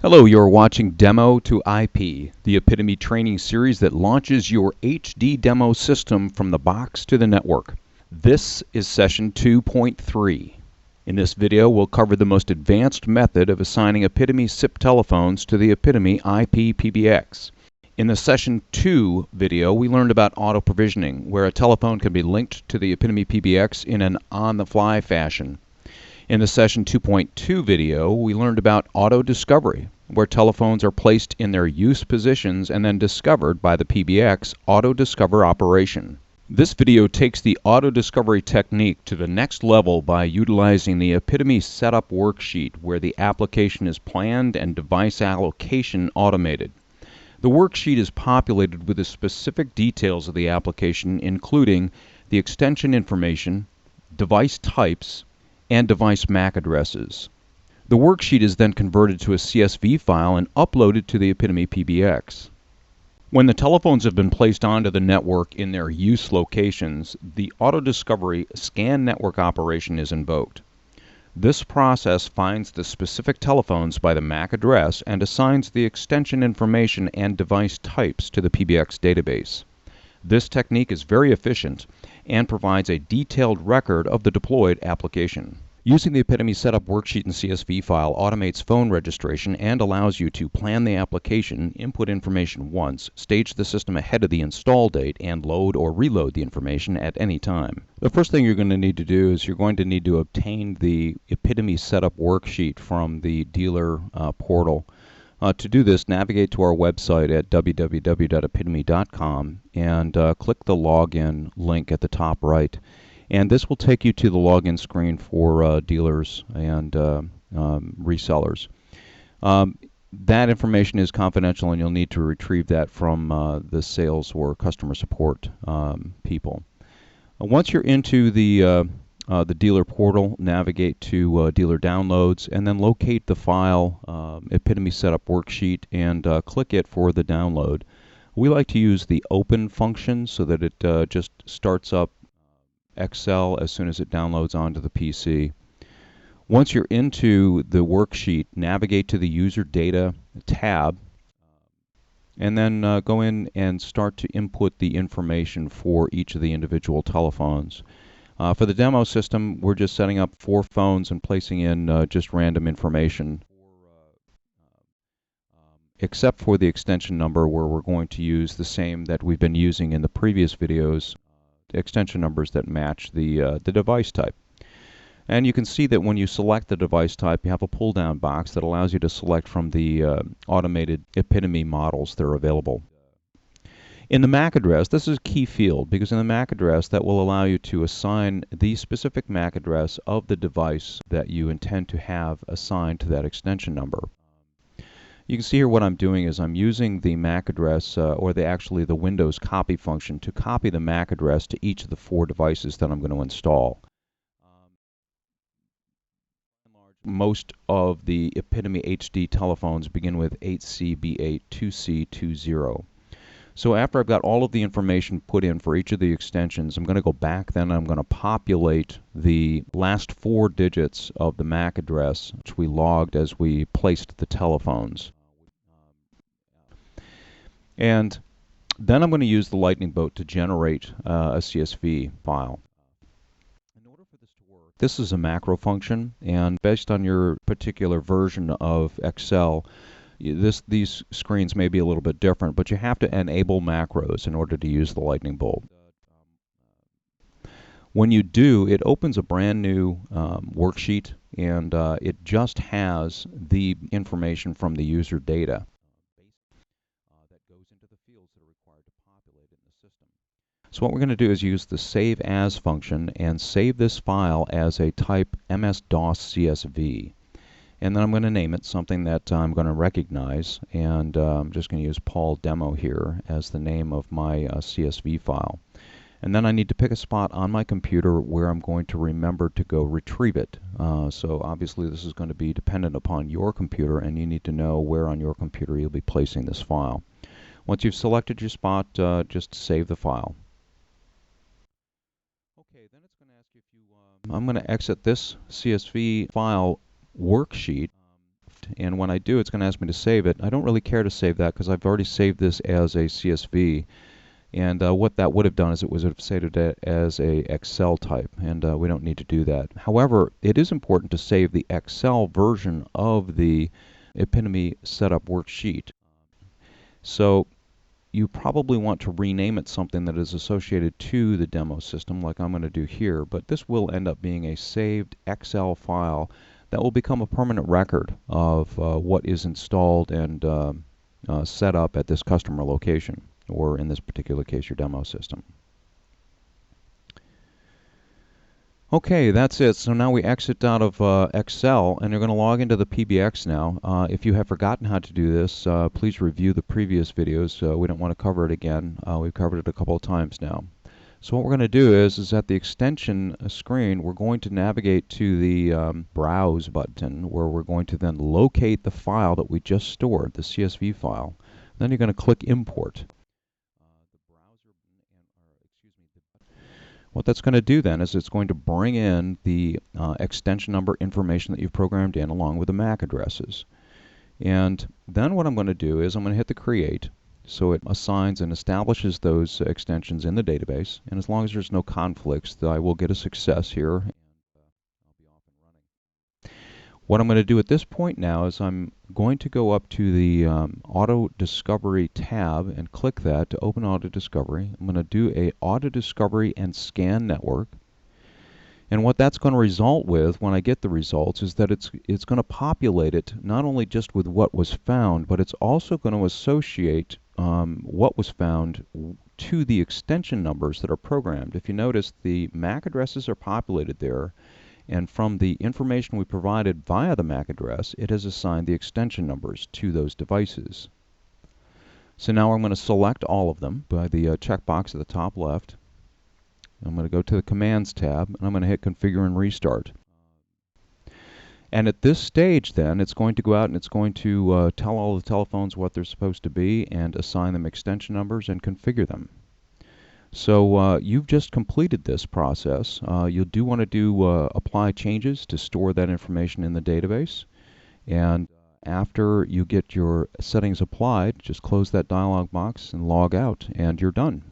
Hello, you're watching Demo to IP, the Epitomy training series that launches your HD demo system from the box to the network. This is Session 2.3. In this video, we'll cover the most advanced method of assigning Epitomy SIP telephones to the Epitomy IP PBX. In the Session 2 video, we learned about auto-provisioning, where a telephone can be linked to the Epitomy PBX in an on-the-fly fashion. In the Session 2.2 video, we learned about AutoDiscovery, where telephones are placed in their use positions and then discovered by the PBX AutoDiscover operation. This video takes the AutoDiscovery technique to the next level by utilizing the Epitomy Setup Worksheet, where the application is planned and device allocation automated. The worksheet is populated with the specific details of the application, including the extension information, device types, and device MAC addresses. The worksheet is then converted to a CSV file and uploaded to the Epitomy PBX. When the telephones have been placed onto the network in their use locations, the AutoDiscovery scan network operation is invoked. This process finds the specific telephones by the MAC address and assigns the extension information and device types to the PBX database. This technique is very efficient and provides a detailed record of the deployed application. Using the Epitomy Setup Worksheet and CSV file automates phone registration and allows you to plan the application, input information once, stage the system ahead of the install date, and load or reload the information at any time. The first thing you're going to need to do is you're going to need to obtain the Epitomy Setup Worksheet from the dealer portal. To do this, navigate to our website at www.epitomy.com and click the login link at the top right. And this will take you to the login screen for dealers and resellers. That information is confidential and you'll need to retrieve that from the sales or customer support people. Once you're into the dealer portal, navigate to dealer downloads and then locate the file Epitomy Setup Worksheet and click it for the download. We like to use the open function so that it just starts up Excel as soon as it downloads onto the PC. Once you're into the worksheet, navigate to the User Data tab and then go in and start to input the information for each of the individual telephones. For the demo system, we're just setting up 4 phones and placing in just random information, except for the extension number, where we're going to use the same that we've been using in the previous videos, extension numbers that match the device type. And you can see that when you select the device type, you have a pull-down box that allows you to select from the automated Epitomy models that are available. In the MAC address, this is a key field because in the MAC address that will allow you to assign the specific MAC address of the device that you intend to have assigned to that extension number. You can see here what I'm doing is I'm using the MAC address or actually the Windows copy function to copy the MAC address to each of the 4 devices that I'm going to install. Most of the Epitomy HD telephones begin with 8CB8-2C20. So after I've got all of the information put in for each of the extensions, I'm going to go back, then I'm going to populate the last 4 digits of the MAC address, which we logged as we placed the telephones. And then I'm going to use the Lightning Bolt to generate a CSV file. In order for this to work, this is a macro function, and based on your particular version of Excel, these screens may be a little bit different, but you have to enable macros in order to use the Lightning Bolt. When you do, it opens a brand new worksheet, and it just has the information from the user data that goes into the fields that are required to populate in the system. So what we're going to do is use the Save As function and save this file as a type MS-DOS CSV. And then I'm going to name it something that I'm going to recognize, and I'm just going to use Paul Demo here as the name of my CSV file. And then I need to pick a spot on my computer where I'm going to remember to go retrieve it. So obviously this is going to be dependent upon your computer, and you need to know where on your computer you'll be placing this file. Once you've selected your spot, just save the file. Okay, then it's going to ask you if you... I'm going to exit this CSV file worksheet And when I do, it's going to ask me to save it. I don't really care to save that because I've already saved this as a CSV. And what that would have done is it would have saved it as a Excel type, and we don't need to do that. However, it is important to save the Excel version of the IPitomy setup worksheet. So you probably want to rename it something that is associated to the demo system, like I'm going to do here, but this will end up being a saved Excel file that will become a permanent record of what is installed and set up at this customer location, or in this particular case, your demo system. Okay, that's it. So now we exit out of Excel, and you're going to log into the PBX now. If you have forgotten how to do this, please review the previous videos. We don't want to cover it again. We've covered it a couple of times now. So what we're going to do is at the extension screen, we're going to navigate to the Browse button, where we're going to then locate the file that we just stored, the CSV file. Then you're going to click Import. What that's going to do then is it's going to bring in the extension number information that you've programmed in along with the MAC addresses. And then what I'm going to do is I'm going to hit the Create, so it assigns and establishes those extensions in the database. And as long as there's no conflicts, I will get a success here, and I'll be off and running. What I'm going to do at this point now is I'm going to go up to the AutoDiscovery tab and click that to open AutoDiscovery. I'm going to do a AutoDiscovery and Scan Network. And what that's going to result with when I get the results is that it's going to populate it not only just with what was found, but it's also going to associate what was found to the extension numbers that are programmed. If you notice, the MAC addresses are populated there. And from the information we provided via the MAC address, it has assigned the extension numbers to those devices. So now I'm going to select all of them by the checkbox at the top left. I'm going to go to the Commands tab, and I'm going to hit Configure and Restart. And at this stage then, it's going to go out and it's going to tell all the telephones what they're supposed to be and assign them extension numbers and configure them. So you've just completed this process. You do want to do apply changes to store that information in the database. And after you get your settings applied, just close that dialog box and log out, and you're done.